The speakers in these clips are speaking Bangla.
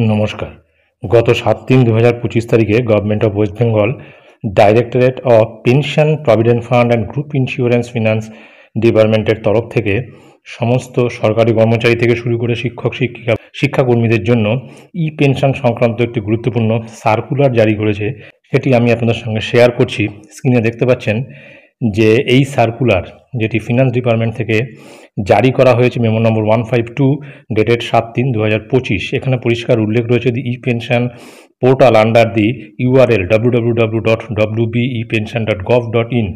নমস্কার। গত ৭/৩/২০২৫ তারিখে government of West Bengal directorate of pension provident fund and group insurance finance ডিপার্টমেন্টের তরফ থেকে সমস্ত সরকারি কর্মচারী থেকে শুরু করে শিক্ষাকর্মীদের জন্য ই পেনশন সংক্রান্ত একটি গুরুত্বপূর্ণ সার্কুলার জারি করেছে। সেটি আমি আপনাদের সঙ্গে শেয়ার করছি। স্ক্রিনে দেখতে পাচ্ছেন যে এই সার্কুলার, যেটি ফিনান্স ডিপার্টমেন্ট থেকে জারি করা হয়েছে, মেমো নম্বর 152 ডেটেড ৭/৩/২০২৫। এখানে পরিষ্কার উল্লেখ রয়েছে the E pension portal under the URL www.wbepension.gov.in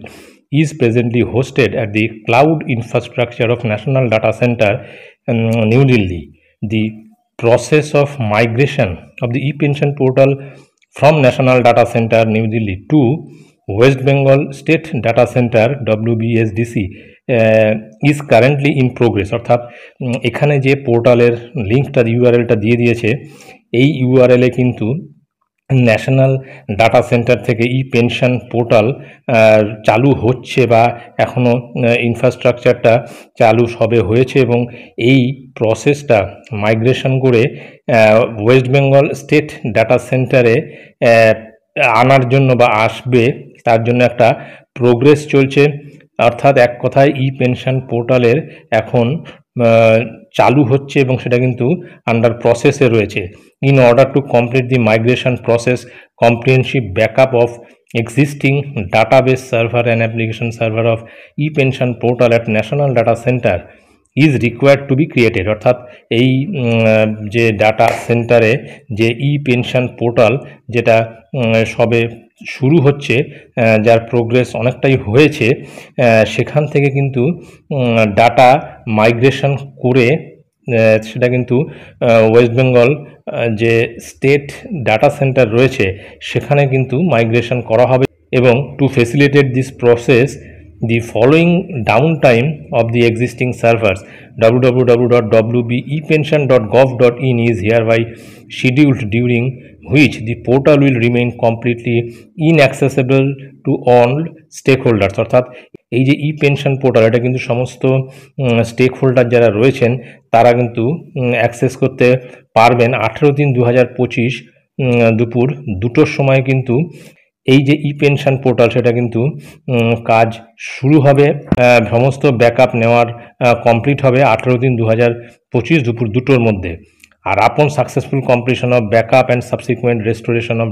is presently hosted at the cloud infrastructure of National Data Center, New Delhi. The process of migration of the e-pension portal from National Data Center, New Delhi to West Bengal State Data Center WBSDC is currently in progress। অর্থাৎ এখানে যে পোর্টালের লিঙ্কটা URLটা দিয়ে দিয়েছে, এই URL-এ কিন্তু ন্যাশনাল ডাটা সেন্টার থেকে ই পেনশন পোর্টাল চালু হচ্ছে বা এখনও ইনফ্রাস্ট্রাকচারটা চালু সবে হয়েছে, এবং এই প্রসেসটা মাইগ্রেশন করে ওয়েস্ট বেঙ্গল স্টেট ডাটা সেন্টারে আনার জন্য বা আসবে, তার জন্য একটা প্রোগ্রেস চলছে। অর্থাৎ এক কথায় ই পেনশন পোর্টালের এখন চালু হচ্ছে এবং সেটা কিন্তু আন্ডার প্রসেসে রয়েছে। In order to complete the migration process, comprehensive backup of existing database server and application server of e-pension portal at National Data Center is required to be created। অর্থাৎ এই যে ডাটা সেন্টারে যে ই পেনশন পোর্টাল যেটা সবে শুরু হচ্ছে, যার প্রোগ্রেস অনেকটাই হয়েছে, সেখান থেকে কিন্তু ডাটা মাইগ্রেশন করে সেটা কিন্তু ওয়েস্ট বেঙ্গল যে স্টেট ডাটা সেন্টার রয়েছে সেখানে কিন্তু মাইগ্রেশন করা হবে। এবং two facilitate this process, the following downtime of the existing servers www.wbepension.gov.in is hereby scheduled, during which the portal will remain completely inaccessible to all stakeholders। অর্থাৎ এই যে ই পেনশন পোর্টাল, এটা কিন্তু সমস্ত স্টেক হোল্ডার যারা রয়েছেন তারা কিন্তু অ্যাক্সেস করতে পারবেন। 18/3/2025 দুপুর 2টোর সময় কিন্তু এই যে ই পেনশন পোর্টাল সেটা কিন্তু কাজ শুরু হবে। সমস্ত ব্যাকআপ নেওয়ার কমপ্লিট হবে 18/3/2025 দুপুর 2টোর মধ্যে। আর আপন successful completion of backup and subsequent restoration of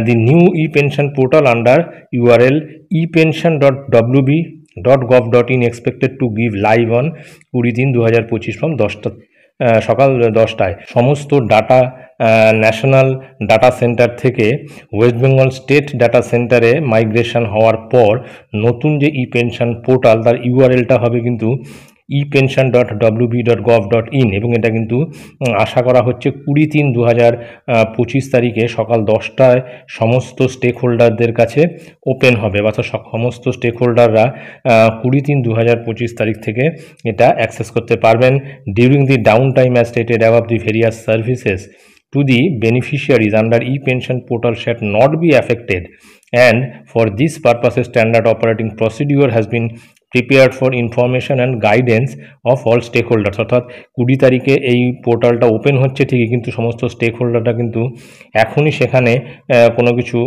the new e-pension portal under URL epension.wb.gov.in expected to give live on 20/3/2025 from সকাল 10টায়। সমস্ত ডাটা ন্যাশনাল ডাটা সেন্টার থেকে ওয়েস্ট বেঙ্গল স্টেট ডাটা সেন্টারে মাইগ্রেশন হওয়ার পর নতুন যে ই পেনশন পোর্টাল, তার URL-টা হবে কিন্তু epension.wb.gov.in, এবং এটা কিন্তু আশা করা হচ্ছে 20/3/2025 তারিখে সকাল 10টায় সমস্ত স্টেক হোল্ডারদের কাছে ওপেন হবে, বা সমস্ত স্টেক হোল্ডাররা 20/3/2025 তারিখ থেকে এটা অ্যাক্সেস করতে পারবেন। During the down time as stated above, the various services to the beneficiaries under e-pension portal shall not be affected, and for this purpose a standard operating procedure has been prepared for information and guidance of all stakeholders। অর্থাৎ 20 তারিখে এই পোর্টালটা ওপেন হচ্ছে ঠিকই, কিন্তু সমস্ত স্টেক হোল্ডাররা কিন্তু এখনই সেখানে কোনো কিছু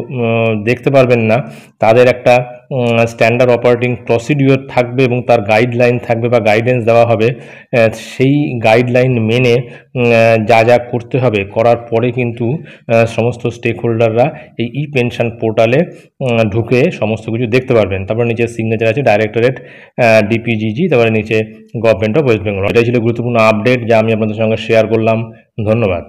দেখতে পারবেন না। তাদের একটা স্ট্যান্ডার্ড অপারেটিং প্রসিডিওর থাকবে এবং তার গাইডলাইন থাকবে বা গাইডেন্স দেওয়া হবে। সেই গাইডলাইন মেনে যা যা করতে হবে করার পরে কিন্তু সমস্ত স্টেক হোল্ডাররা এই ই পেনশন পোর্টালে ঢুকে সমস্ত কিছু দেখতে পারবেন। তারপর নিচে সিগনেচার আছে ডাইরেক্টরেট DPGG, তারপরে নিচে গভর্নমেন্ট অফ ওয়েস্ট বেঙ্গল। এটাই ছিল গুরুত্বপূর্ণ আপডেট যা আমি আপনাদের সঙ্গে শেয়ার করলাম। ধন্যবাদ।